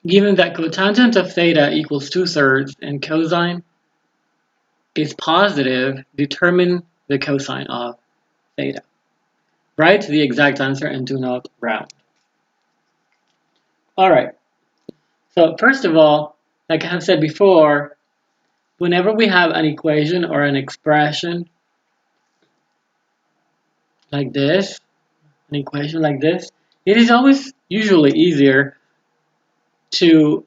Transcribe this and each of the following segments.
Given that cotangent of theta equals 2/3 and cosine is positive, determine the cosine of theta. Write the exact answer and do not round. Alright, so first of all, like I have said before, whenever we have an equation or an expression like this, an equation like this, it is always usually easier to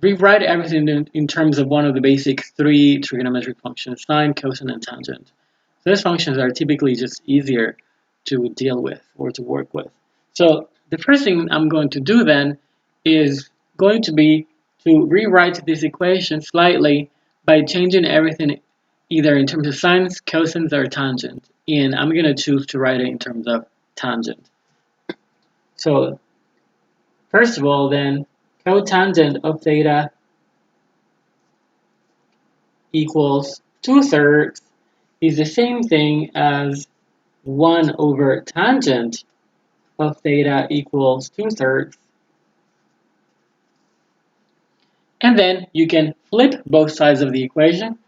rewrite everything in terms of one of the basic three trigonometric functions, sine, cosine, and tangent. Those functions are typically just easier to deal with or to work with. So the first thing I'm going to do then is going to be to rewrite this equation slightly by changing everything either in terms of sines, cosines, or tangent. And I'm going to choose to write it in terms of tangent. So first of all then, cotangent of theta equals 2/3 is the same thing as 1 over tangent of theta equals 2/3. And then you can flip both sides of the equation.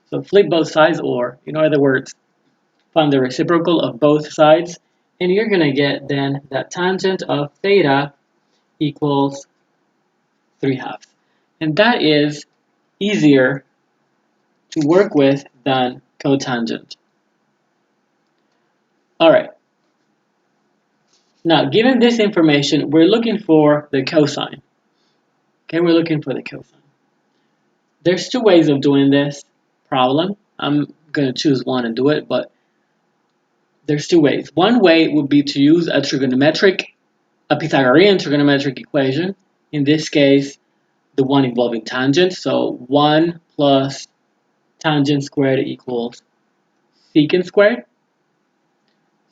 So flip both sides, or in other words, find the reciprocal of both sides, and you're going to get then that tangent of theta equals 3/2. And that is easier to work with than cotangent. Alright, now given this information, we're looking for the cosine. Okay, we're looking for the cosine. There's two ways of doing this problem. I'm going to choose one and do it, but there's two ways. One way would be to use a Pythagorean trigonometric equation. In this case, the one involving tangent. So 1 plus tangent squared equals secant squared.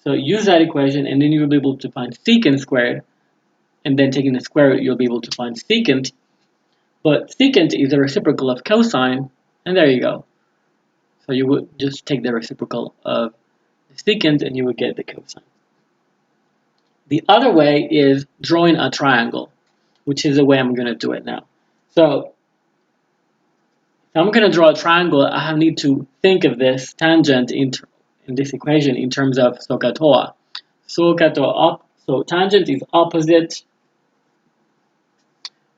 So use that equation, and then you'll be able to find secant squared. And then taking the square root, you'll be able to find secant. But secant is a reciprocal of cosine, and there you go. So you would just take the reciprocal of the secant and you would get the cosine. The other way is drawing a triangle, which is the way I'm going to do it now. So if I'm going to draw a triangle, I need to think of this tangent in this equation in terms of SOHCAHTOA. So tangent is opposite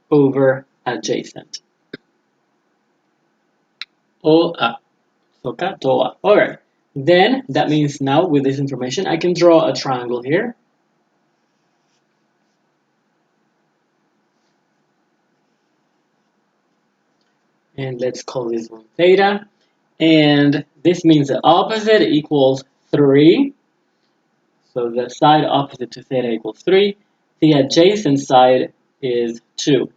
over adjacent. SOHCAHTOA. Alright, then that means now with this information, I can draw a triangle here. And let's call this one theta. And this means the opposite equals 3. So the side opposite to theta equals 3. The adjacent side is 2.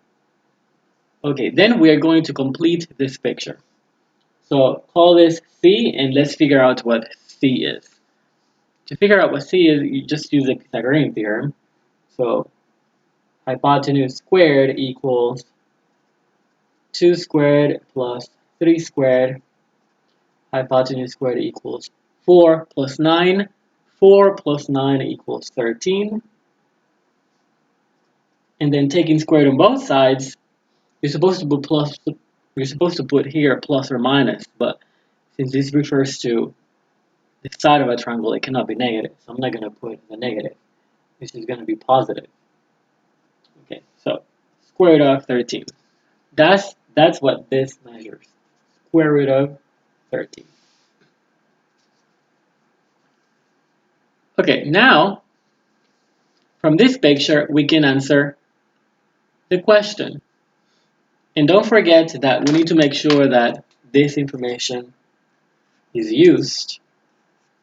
Okay, then we are going to complete this picture. So call this C, and let's figure out what C is. To figure out what C is, you just use the Pythagorean theorem. So hypotenuse squared equals 2 squared plus 3 squared. Hypotenuse squared equals 4 plus 9. 4 plus 9 equals 13. And then taking square root on both sides, you're supposed to put here plus or minus, but since this refers to the side of a triangle, it cannot be negative. So I'm not going to put the negative. This is going to be positive. Okay, so square root of 13. That's what this measures. Square root of 13. Okay, now from this picture, we can answer the question. And don't forget that we need to make sure that this information is used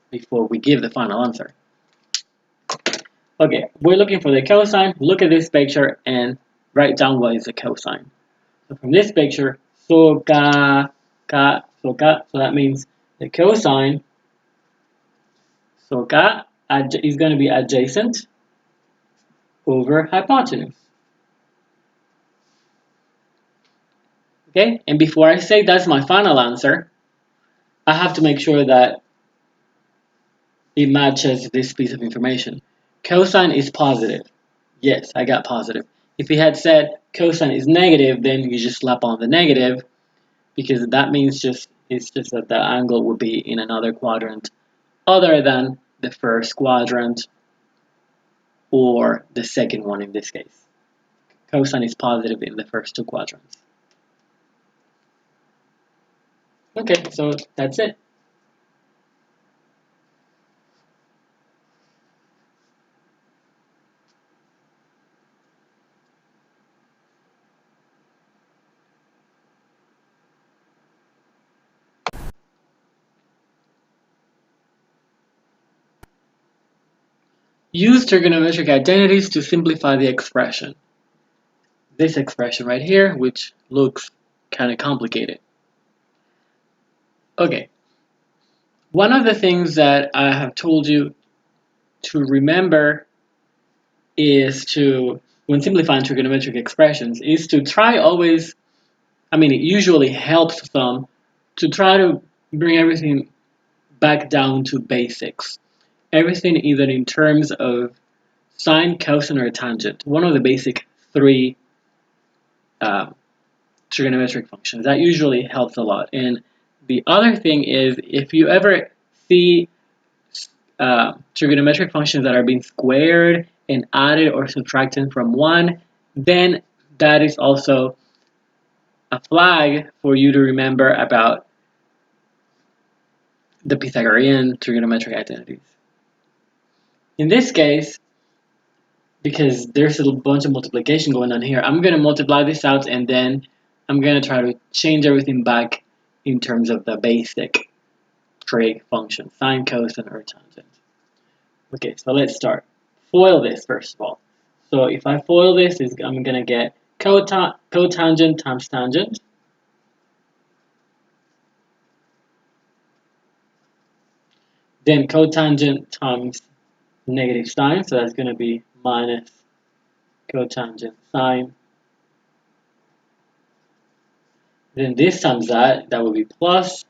before we give the final answer. Okay, we're looking for the cosine. Look at this picture and write down what is the cosine. So from this picture, so that means the cosine, is going to be adjacent over hypotenuse. Okay, and before I say that's my final answer, I have to make sure that it matches this piece of information. Cosine is positive. Yes, I got positive. If he had said cosine is negative, then you just slap on the negative, because that means it's just that the angle would be in another quadrant other than the first quadrant or the second one in this case. Cosine is positive in the first two quadrants. Okay, so that's it. Use trigonometric identities to simplify the expression. This expression right here, which looks kind of complicated. Okay, one of the things that I have told you to remember is to, when simplifying trigonometric expressions, is to try always, I mean, it usually helps some to try to bring everything back down to basics. Everything either in terms of sine, cosine, or tangent. One of the basic three trigonometric functions. That usually helps a lot. And the other thing is, if you ever see trigonometric functions that are being squared and added or subtracted from one, then that is also a flag for you to remember about the Pythagorean trigonometric identities. In this case, because there's a bunch of multiplication going on here, I'm going to multiply this out and then I'm going to try to change everything back in terms of the basic trig function, sine, cosine, or tangent. Okay, so let's start. Foil this first of all. So if I foil this, I'm going to get cotangent times tangent. Then cotangent times negative sine, so that's going to be minus cotangent sine. Then this times that would be plus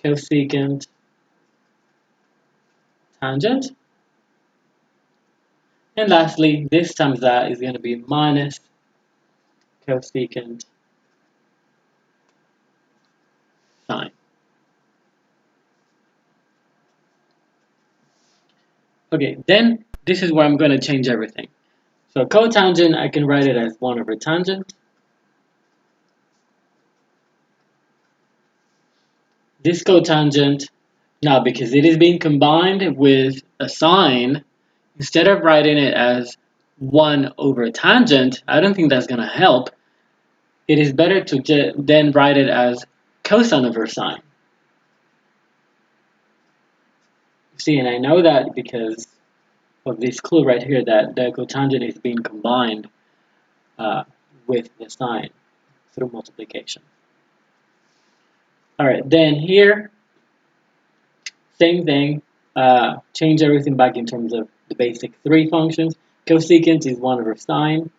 cosecant tangent. And lastly, this times that is going to be minus cosecant sine. Okay, then this is where I'm going to change everything. So cotangent, I can write it as 1 over tangent. This cotangent, now because it is being combined with a sine, instead of writing it as 1 over tangent, I don't think that's going to help. It is better to then write it as cosine over sine. See, and I know that because of this clue right here that the cotangent is being combined with the sine through multiplication. Alright, then here, same thing, change everything back in terms of the basic three functions. Cosecant is 1 over sine,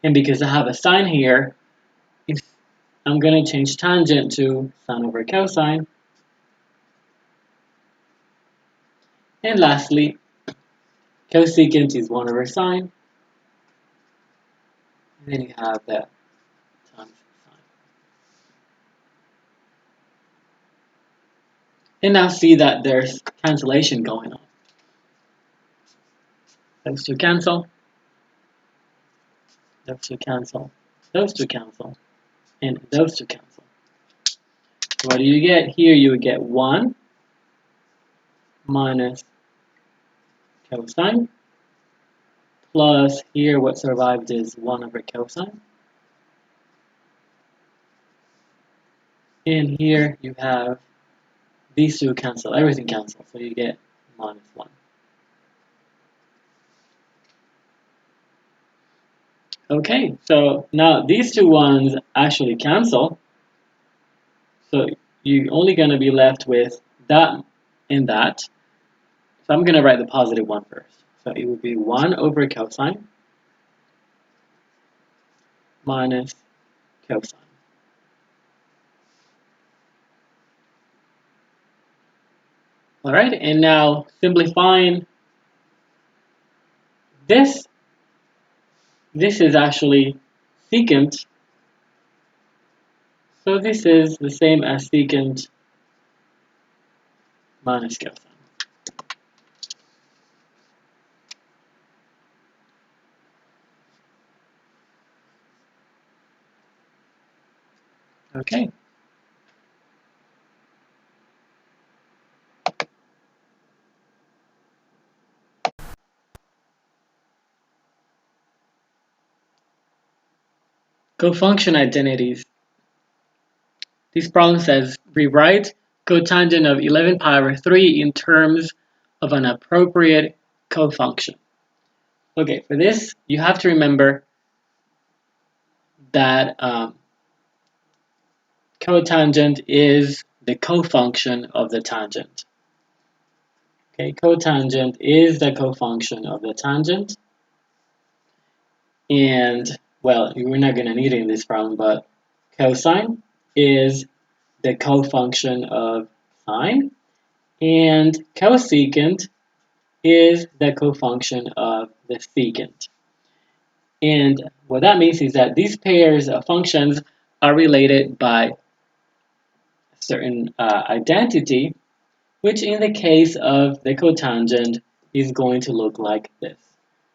and because I have a sine here, I'm going to change tangent to sine over cosine. And lastly, cosecant is 1 over sine. And then you have that times sine. And now see that there's cancellation going on. Those two cancel. Those two cancel. Those two cancel. And those two cancel. What do you get? Here you would get 1 minus cosine plus here what survived is 1 over cosine. And here you have these two cancel, everything cancels, so you get minus 1. Okay, so now these two ones actually cancel, so you're only going to be left with that and that. So I'm going to write the positive one first. So it would be 1 over cosine minus cosine. Alright, and now simplifying this, This is actually secant, so this is the same as secant minus cosine. Okay. Cofunction identities. This problem says rewrite cotangent of 11 pi over 3 in terms of an appropriate cofunction. Okay, for this, you have to remember that cotangent is the cofunction of the tangent. Okay, cotangent is the cofunction of the tangent. And, well, we're not going to need it in this problem, but cosine is the cofunction of sine. And cosecant is the cofunction of the secant. And what that means is that these pairs of functions are related by a certain identity, which in the case of the cotangent is going to look like this.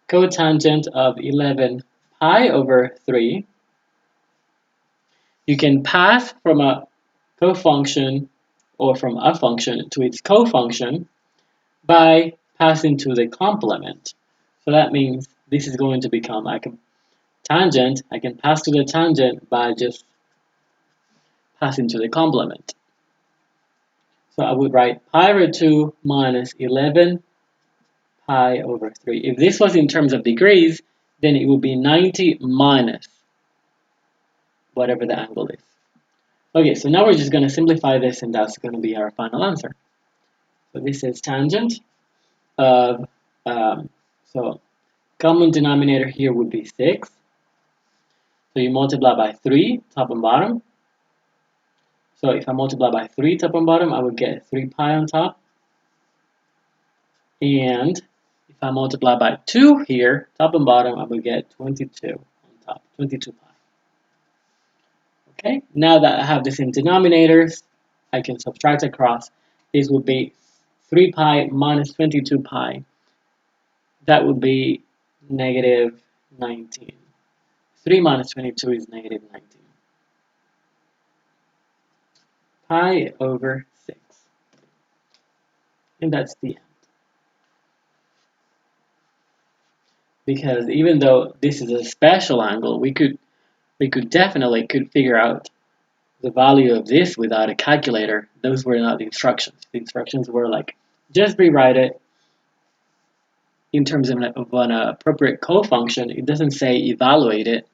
Cotangent of 11 pi over 3. You can pass from a cofunction or from a function to its cofunction by passing to the complement. So that means this is going to become like a tangent. I can pass to the tangent by just passing to the complement. So I would write pi over 2 minus 11 pi over 3. If this was in terms of degrees, then it would be 90 minus whatever the angle is. Okay, so now we're just going to simplify this, and that's going to be our final answer. So this is tangent of, so common denominator here would be 6. So you multiply by 3, top and bottom. So if I multiply by 3 top and bottom, I would get 3 pi on top. And if I multiply by 2 here, top and bottom, I would get 22 on top, 22 pi. Okay, now that I have the same denominators, I can subtract across. This would be 3 pi minus 22 pi. That would be negative 19. 3 minus 22 is negative 19. Pi over 6. And that's the end. Because even though this is a special angle, we could definitely figure out the value of this without a calculator. Those were not the instructions. The instructions were like, just rewrite it in terms of an appropriate cofunction. It doesn't say evaluate it.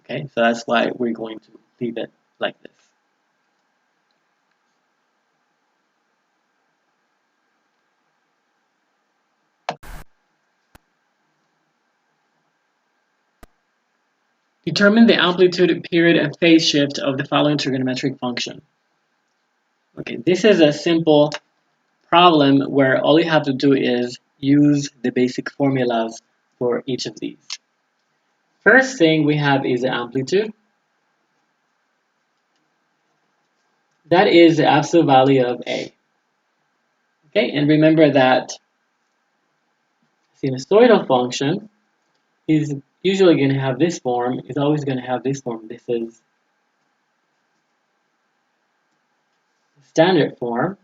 Okay, so that's why we're going to leave it like this. Determine the amplitude, period, and phase shift of the following trigonometric function. Okay, this is a simple problem where all you have to do is use the basic formulas for each of these. First thing we have is the amplitude. That is the absolute value of A. Okay, and remember that sinusoidal function is usually going to have this form, is always going to have this form. This is standard form.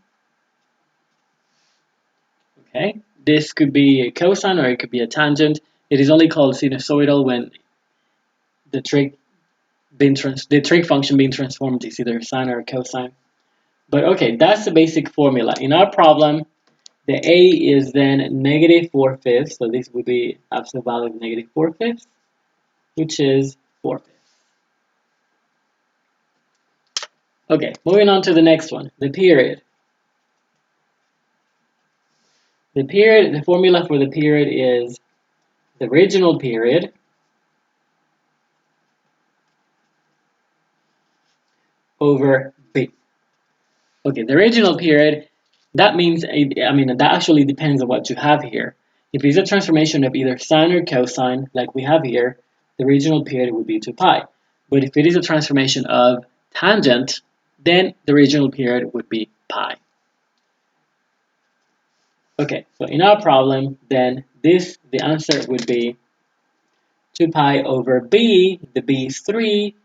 Okay, this could be a cosine or it could be a tangent. It is only called sinusoidal when the trig function being transformed is either sine or cosine. But okay, that's the basic formula. In our problem, the A is then negative 4/5, so this would be absolute value of negative 4/5, which is 4/5. Okay, moving on to the next one, the period. The formula for the period is the original period over B. Okay, the original period, that means, that actually depends on what you have here. If it's a transformation of either sine or cosine, like we have here, the original period would be 2 pi. But if it is a transformation of tangent, then the original period would be pi. Okay, so in our problem, then the answer would be 2 pi over b. The b is 3,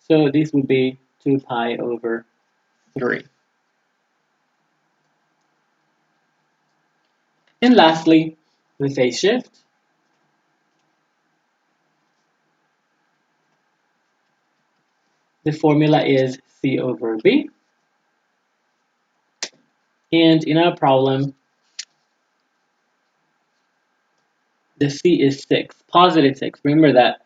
so this would be 2 pi over 3. And lastly, the phase shift. The formula is c over v. And in our problem, the c is 6, positive 6. Remember that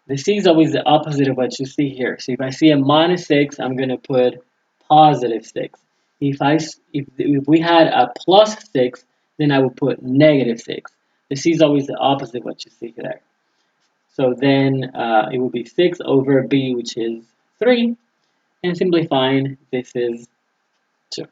the c is always the opposite of what you see here. So if I see a minus 6, I'm going to put positive 6. If we had a plus 6, then I would put negative 6. The c is always the opposite of what you see there. So then it will be 6 over b, which is 3. And simplifying, this is 2.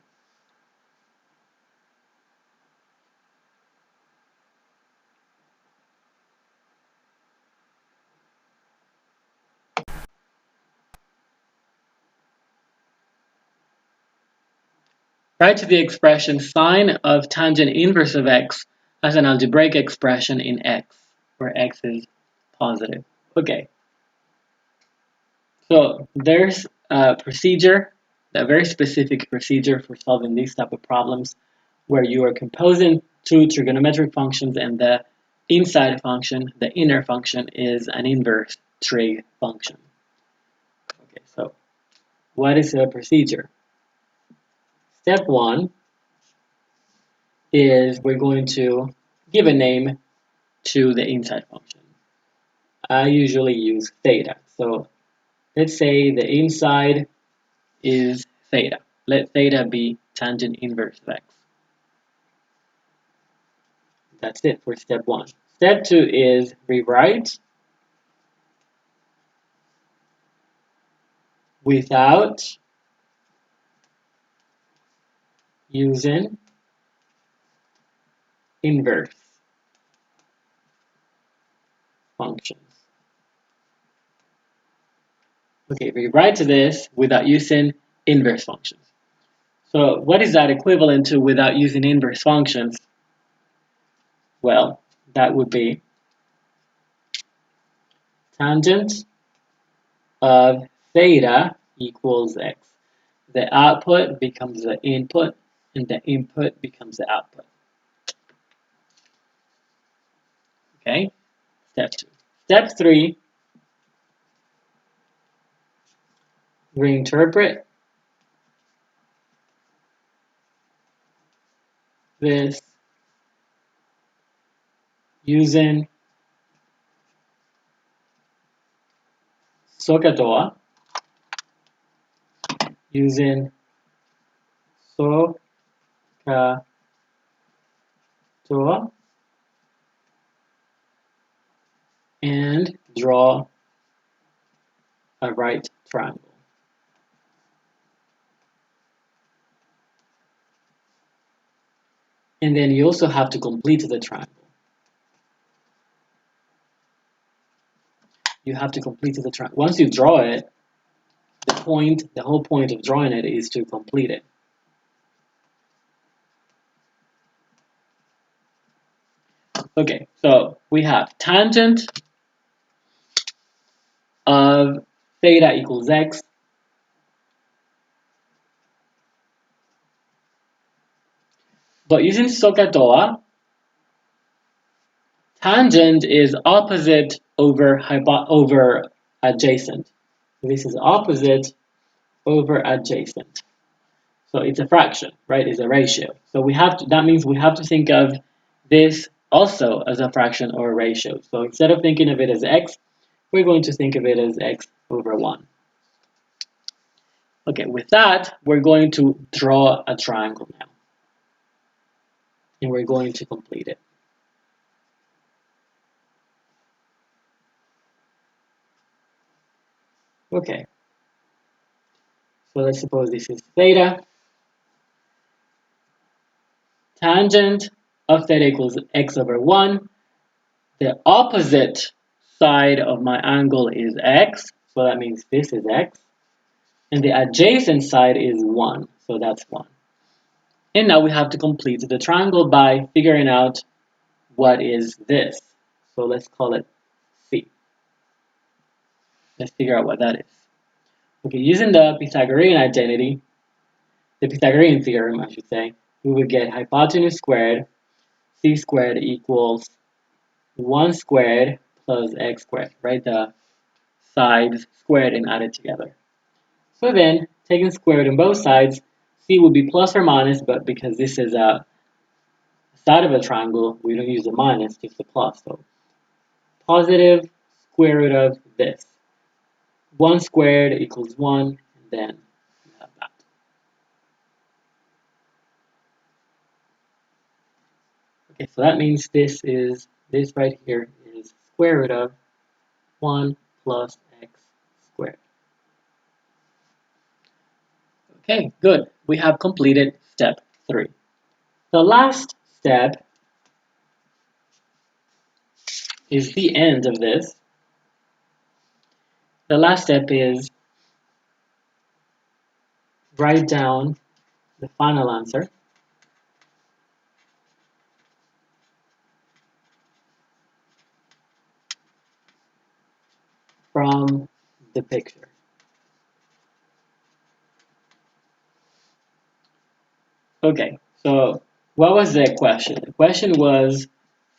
Write the expression sine of tangent inverse of x as an algebraic expression in x, where x is positive. Okay. So there's a procedure, a very specific procedure for solving these type of problems, where you are composing two trigonometric functions and the inside function, the inner function, is an inverse trig function. Okay, so what is the procedure? Step 1 is we're going to give a name to the inside function. I usually use theta. So let's say the inside is theta. Let theta be tangent inverse of x. That's it for step 1. Step 2 is rewrite without using inverse functions. Okay, rewrite this without using inverse functions. So what is that equivalent to without using inverse functions? Well, that would be tangent of theta equals x. The output becomes the input, and the input becomes the output. Okay, step 2. Step 3, reinterpret this using SOHCAHTOA, using SOHCAHTOA, and draw a right triangle. And then you also have to complete the triangle. You have to complete the triangle. Once you draw it, the whole point of drawing it is to complete it. Okay, so we have tangent of theta equals x. But using SOHCAHTOA, tangent is opposite over adjacent. This is opposite over adjacent. So it's a fraction, right? It's a ratio. So that means we have to think of this also as a fraction or a ratio. So instead of thinking of it as x, we're going to think of it as x over 1. Okay, with that, we're going to draw a triangle now. And we're going to complete it. Okay. So let's suppose this is theta. Tangent of theta equals x over 1. The opposite side of my angle is x, so that means this is x. And the adjacent side is 1, so that's 1. And now we have to complete the triangle by figuring out what is this. So let's call it C. Let's figure out what that is. Okay, using the Pythagorean identity, the Pythagorean theorem, I should say, we would get hypotenuse squared, C squared equals 1 squared plus x squared, right? The sides squared and added together. So then, taking square root on both sides, C will be plus or minus, but because this is a side of a triangle, we don't use the minus, just the plus. So positive square root of this. 1 squared equals 1, and then we have that. Okay, so that means this right here is square root of 1 plus x squared. Okay, good. We have completed step 3. The last step is the end of this. The last step is write down the final answer from the picture. Okay, so what was the question? The question was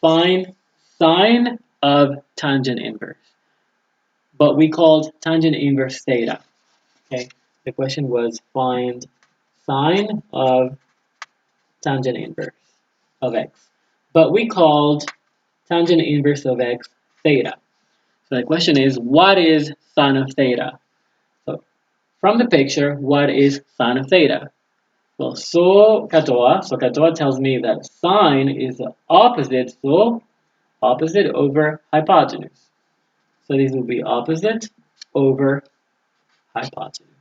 find sine of tangent inverse, but we called tangent inverse theta. Okay, the question was find sine of tangent inverse of x, but we called tangent inverse of x theta. So the question is, what is sine of theta? So from the picture, what is sine of theta? Well, SOHCAHTOA tells me that sine is the opposite, so opposite over hypotenuse. So this will be opposite over hypotenuse.